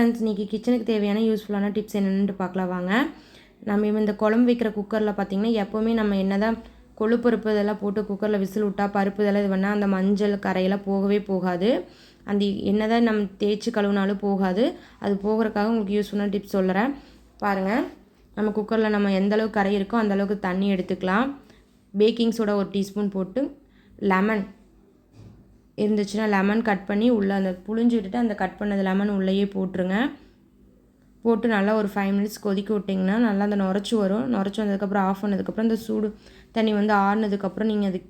Friends, இன்றைக்கி கிச்சனுக்கு தேவையான யூஸ்ஃபுல்லான டிப்ஸ் என்னென்னு பார்க்கலாம் வாங்க. நம்ம இந்த குழம்பு வைக்கிற குக்கரில் பார்த்திங்கன்னா எப்போவுமே நம்ம என்ன தான் கொழுப்பருப்பு இதெல்லாம் போட்டு குக்கரில் விசில் விட்டால் பருப்பு இதெல்லாம் இது பண்ணால் அந்த மஞ்சள் கரையெல்லாம் போகவே போகாது. அந்த என்ன தான் நம்ம தேய்ச்சி கழுவினாலும் போகாது. அது போகிறதுக்காக உங்களுக்கு யூஸ்ஃபுல்லான டிப்ஸ் சொல்கிறேன் பாருங்கள். நம்ம குக்கரில் நம்ம எந்த அளவுக்கு கரை இருக்கோ அந்த அளவுக்கு தண்ணி எடுத்துக்கலாம். பேக்கிங் சோடா 1 டீஸ்பூன் போட்டு, லெமன் இருந்துச்சுன்னா லெமன் கட் பண்ணி உள்ளே அந்த புழிஞ்சு விட்டுட்டு அந்த கட் பண்ணது லெமன் உள்ளேயே போட்டுருங்க. போட்டு நல்லா ஒரு 5 மினிட்ஸ் கொதிக்க விட்டிங்கன்னா நல்லா அந்த நுரைச்சி வரும். நுரைச்சி வந்ததுக்கப்புறம் ஆஃப் பண்ணதுக்கப்புறம் அந்த சூடு தண்ணி வந்து ஆறுனதுக்கப்புறம் நீங்கள் அது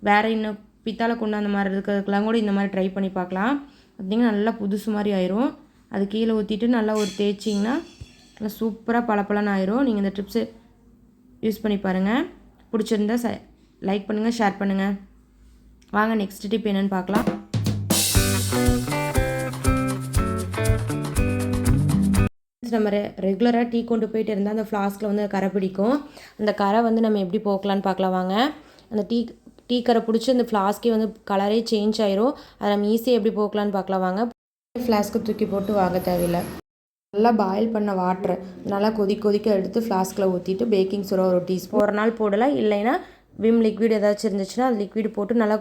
வேறு இன்னும் பித்தாளை கொண்டு அந்த மாதிரி இருக்கிறதுக்கெலாம் கூட இந்த மாதிரி ட்ரை பண்ணி பார்க்கலாம். பார்த்திங்கன்னா நல்லா புதுசு மாதிரி ஆயிரும். அது கீழே ஊற்றிட்டு நல்லா ஒரு தேய்ச்சிங்கன்னா நல்லா சூப்பராக பளபளன்னு ஆயிரும். நீங்கள் இந்த டிப்ஸு யூஸ் பண்ணி பாருங்கள். பிடிச்சிருந்தா லைக் பண்ணுங்கள், ஷேர் பண்ணுங்கள். வாங்க நெக்ஸ்ட் டிப் என்னென்னு பார்க்கலாம். நம்ம ரெகுலராக டீ கொண்டு போயிட்டு இருந்தால் அந்த ஃப்ளாஸ்கில் வந்து கரை பிடிக்கும். அந்த கரை வந்து நம்ம எப்படி போக்கலான்னு பார்க்கலாம் வாங்க. அந்த டீ கரை பிடிச்சி அந்த ஃப்ளாஸ்கே வந்து கலரே சேஞ்ச் ஆயிரும். அதை நம்ம ஈஸியாக எப்படி போக்கலான்னு பார்க்கலாம் வாங்க. ஃப்ளாஸ்க்கு தூக்கி போட்டு வாங்க தேவையில்லை. நல்லா பாயில் பண்ண வாட்டரை நல்லா கொதிக்க எடுத்து ஃப்ளாஸ்கில் ஊற்றிட்டு பேக்கிங் சோடா 1 டீஸ்பூன் ஒரு நாள் போடலாம். இல்லைன்னா விம் லிக்விட் ஏதாச்சும் இருந்துச்சுன்னா அது லிக்விட் போட்டு நல்லா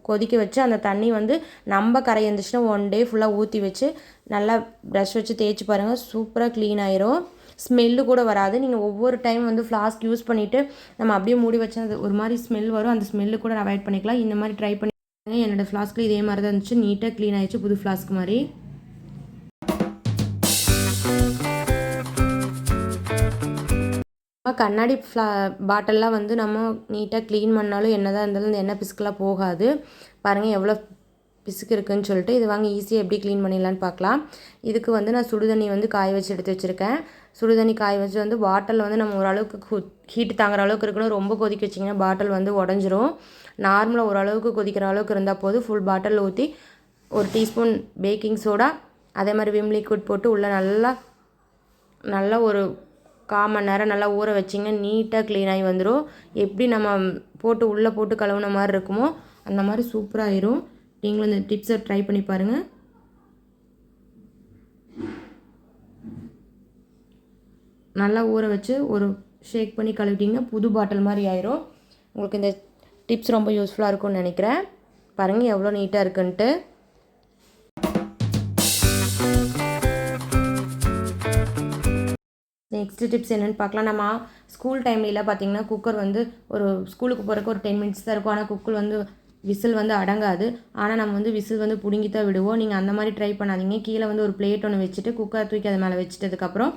கொதிக்க வச்சு அந்த தண்ணி வந்து நம்ம கரை இருந்துச்சுன்னா 1 டே ஃபுல்லாக ஊற்றி வச்சு நல்லா ப்ரஷ் வச்சு தேய்ச்சி பாருங்கள். சூப்பராக க்ளீன் ஆயிரும். ஸ்மெல்லு கூட வராது. நீங்கள் ஒவ்வொரு டைம் வந்து ஃப்ளாஸ்க் யூஸ் பண்ணிவிட்டு நம்ம அப்படியே மூடி வச்சா அது ஒரு மாதிரி ஸ்மெல் வரும். அந்த ஸ்மெல்லு கூட அவாய்ட் பண்ணிக்கலாம். இந்த மாதிரி ட்ரை பண்ணி என்னோடய ஃப்ளாஸ்கில் இதே மாதிரி தான் இருந்துச்சு. நீட்டாக க்ளீன் ஆகிடுச்சு, புது ஃப்ளாஸ்க் மாதிரி. கண்ணாடி பாட்டில்லாம் வந்து நம்ம நீட்டாக க்ளீன் பண்ணாலும் என்ன தான் இருந்தாலும் இந்த எண்ணெய் பிசுக்கெலாம் போகாது. பாருங்கள் எவ்வளோ பிசுக்கு இருக்குதுன்னு சொல்லிட்டு. இது வாங்க ஈஸியாக எப்படி க்ளீன் பண்ணிடலான்னு பார்க்கலாம். இதுக்கு வந்து நான் சுடுதண்ணி வந்து காய வச்சு எடுத்து வச்சுருக்கேன். சுடுதண்ணி காய வச்சு வந்து பாட்டில் வந்து நம்ம ஓரளவுக்கு ஹீட்டு தாங்குற அளவுக்கு இருக்கணும். ரொம்ப கொதிக்க வச்சிங்கன்னா பாட்டில் வந்து உடஞ்சிரும். நார்மலாக ஓரளவுக்கு கொதிக்கிற அளவுக்கு இருந்தால் போதும். ஃபுல் பாட்டில் ஊற்றி 1 டீஸ்பூன் பேக்கிங் சோடா அதே மாதிரி விம் லிக்விட் போட்டு உள்ளே நல்லா ஒரு 1/4 மணி நேரம் நல்லா ஊற வச்சிங்கன்னா நீட்டாக க்ளீன் ஆகி வந்துடும். எப்படி நம்ம உள்ளே போட்டு கழுவுன மாதிரி இருக்குமோ அந்த மாதிரி சூப்பராக ஆயிரும். நீங்களும் இந்த டிப்ஸை ட்ரை பண்ணி பாருங்கள். நல்லா ஊற வச்சு ஒரு ஷேக் பண்ணி கழுவிட்டிங்கன்னா புது பாட்டில் மாதிரி ஆயிரும். உங்களுக்கு இந்த டிப்ஸ் ரொம்ப யூஸ்ஃபுல்லாக இருக்கும்னு நினைக்கிறேன். பாருங்கள் எவ்வளோ நீட்டாக இருக்குன்ட்டு. நெக்ஸ்ட் டிப்ஸ் என்னென்னு பார்க்கலாம். நம்ம ஸ்கூல் டைம்லலாம் பார்த்திங்கன்னா குக்கர் வந்து ஒரு ஸ்கூலுக்கு போகிறக்கு ஒரு 10 மினிட்ஸ் தான் இருக்கும். ஆனால் குக்கர் வந்து விசில் வந்து அடங்காது. ஆனால் நம்ம வந்து விசில் வந்து பிடுங்கி தான் விடுவோம். நீங்கள் அந்த மாதிரி ட்ரை பண்ணாதீங்க. கீழே வந்து ஒரு பிளேட் ஒன்று வச்சுட்டு குக்கரை தூக்கி அது மேலே வச்சுட்டதுக்கப்புறம்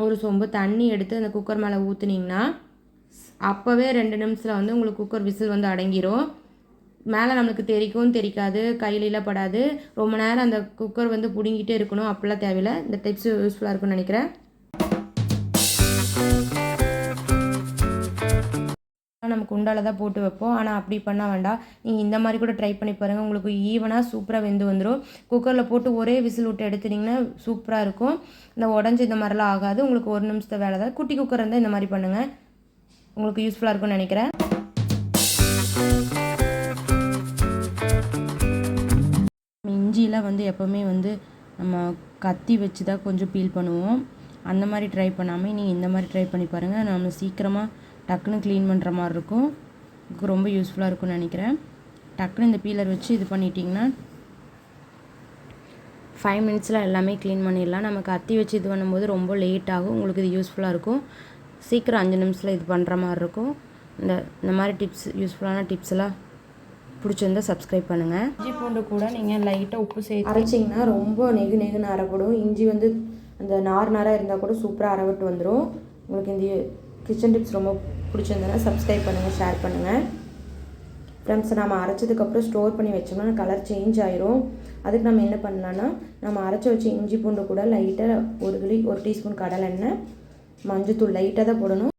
ஒரு சொம்பு தண்ணி எடுத்து அந்த குக்கர் மேலே ஊற்றுனீங்கன்னா அப்போவே 2 நிமிஷத்தில் வந்து உங்களுக்கு குக்கர் விசில் வந்து அடங்கிரும். மேலே நம்மளுக்கு தெரிக்காது, கையிலலாம் படாது. ரொம்ப நேரம் அந்த குக்கர் வந்து பிடுங்கிட்டே இருக்கணும் அப்படிலாம் தேவையில்லை. இந்த டிப்ஸ் யூஸ்ஃபுல்லாக இருக்கும்னு நினைக்கிறேன். நம்ம குண்டால தான் போட்டு வைப்போம். ஆனால் அப்படி பண்ண வேண்டாம். நீங்கள் இந்த மாதிரி கூட ட்ரை பண்ணி பாருங்கள். உங்களுக்கு ஈவனாக சூப்பராக வெந்து வந்துடும். குக்கரில் போட்டு ஒரே விசில் விட்டு எடுத்துட்டிங்கன்னா சூப்பராக இருக்கும். இந்த உடஞ்சி இந்த மாதிரிலாம் ஆகாது. உங்களுக்கு 1 நிமிஷத்தை வேலை தான். குட்டி குக்கர் இருந்தால் இந்த மாதிரி பண்ணுங்கள். உங்களுக்கு யூஸ்ஃபுல்லாக இருக்கும்னு நினைக்கிறேன். இஞ்சிலாம் வந்து எப்போவுமே வந்து நம்ம கத்தி வச்சு தான் கொஞ்சம் பீல் பண்ணுவோம். அந்த மாதிரி ட்ரை பண்ணாமல் நீங்கள் இந்த மாதிரி ட்ரை பண்ணி பாருங்கள். நம்ம சீக்கிரமாக டக்குன்னு க்ளீன் பண்ணுற மாதிரி இருக்கும். உங்களுக்கு ரொம்ப யூஸ்ஃபுல்லாக இருக்கும்னு நினைக்கிறேன். டக்குன்னு இந்த பீலர் வச்சு இது பண்ணிட்டிங்கன்னா 5 மினிட்ஸில் எல்லாமே க்ளீன் பண்ணிடலாம். நம்ம கத்தி வச்சு இது பண்ணும்போது ரொம்ப லேட் ஆகும். உங்களுக்கு இது யூஸ்ஃபுல்லாக இருக்கும். சீக்கிரம் 5 நிமிஷத்தில் இது பண்ணுற மாதிரி இருக்கும். இந்த மாதிரி டிப்ஸ் யூஸ்ஃபுல்லான டிப்ஸ் எல்லாம் பிடிச்சிருந்தால் சப்ஸ்கிரைப் பண்ணுங்கள். இஞ்சி பூண்டு கூட நீங்கள் லைட்டாக உப்பு சேர்த்து அரைச்சிங்கன்னா ரொம்ப நெகுன்னு அரைப்படும். இஞ்சி வந்து அந்த நாராக இருந்தால் கூட சூப்பராக அரைவிட்டு வந்துடும். உங்களுக்கு இந்த கிச்சன் டிப்ஸ் ரொம்ப பிடிச்சிருந்ததுன்னா சப்ஸ்கிரைப் பண்ணுங்கள், ஷேர் பண்ணுங்கள். ஃப்ரெண்ட்ஸ், நம்ம அரைச்சதுக்கப்புறம் ஸ்டோர் பண்ணி வச்சோம்னா கலர் சேஞ்ச் ஆயிரும். அதுக்கு நம்ம என்ன பண்ணலான்னா நம்ம அரைச்சி வச்ச இஞ்சி பூண்டு கூட லைட்டாக 1 டீஸ்பூன் கடலை எண்ணெய், மஞ்சத்தூள் லைட்டாக தான் போடணும்.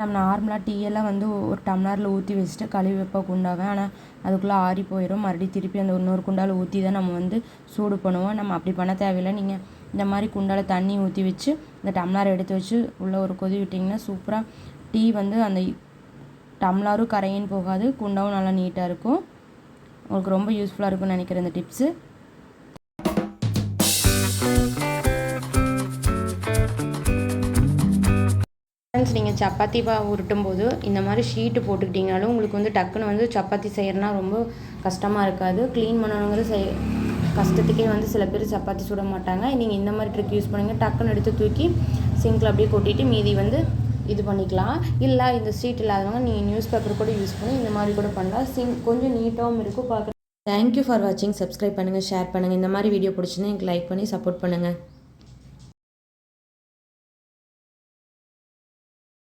நம்ம நார்மலாக டீயெல்லாம் வந்து ஒரு டம்ளரில் ஊற்றி வச்சுட்டு கழுவி வைப்ப குண்டாவேன். ஆனால் அதுக்குள்ளே ஆறி போயிடும். மறுபடியும் திருப்பி அந்த இன்னொரு குண்டாவில் ஊற்றி தான் நம்ம வந்து சூடு பண்ணுவோம். நம்ம அப்படி பண்ண தேவையில்லை. நீங்கள் இந்த மாதிரி குண்டால தண்ணி ஊற்றி வச்சு இந்த டம்ளரை எடுத்து வச்சு உள்ளே ஒரு கொதி விட்டிங்கன்னா சூப்பராக டீ வந்து அந்த டம்ளரும் கரையின்னு போகாது, குண்டாவும் நல்லா நீட்டாக இருக்கும். உங்களுக்கு ரொம்ப யூஸ்ஃபுல்லாக இருக்கும்னு நினைக்கிறேன் இந்த டிப்ஸு. ஃப்ரெண்ட்ஸ், நீங்கள் சப்பாத்தி உருட்டும் போது இந்த மாதிரி ஷீட்டு போட்டுக்கிட்டிங்கனாலும் உங்களுக்கு வந்து டக்குன்னு வந்து சப்பாத்தி செய்கிறனா ரொம்ப கஷ்டமாக இருக்காது. க்ளீன் பண்ணணுங்கிறது கஷ்டத்துக்கே வந்து சில பேர் சப்பாத்தி சுட மாட்டாங்க. நீங்கள் இந்த மாதிரி ட்ரிக் யூஸ் பண்ணுங்கள். டக்குன்னு எடுத்து தூக்கி சிங்கில் அப்படியே கொட்டிட்டு மீதி வந்து இது பண்ணிக்கலாம். இல்லை இந்த ஷீட் இல்லாதவங்க நீங்கள் நியூஸ் பேப்பர் கூட யூஸ் பண்ணி இந்த மாதிரி கூட பண்ணலாம். கொஞ்சம் நீட்டாகவும் இருக்கும் பார்க்க. தேங்க்யூ ஃபார் வாட்சிங். சப்ஸ்கிரைப் பண்ணுங்கள், ஷேர் பண்ணுங்கள். இந்த மாதிரி வீடியோ பிடிச்சிருந்தா எனக்கு லைக் பண்ணி சப்போர்ட் பண்ணுங்கள்.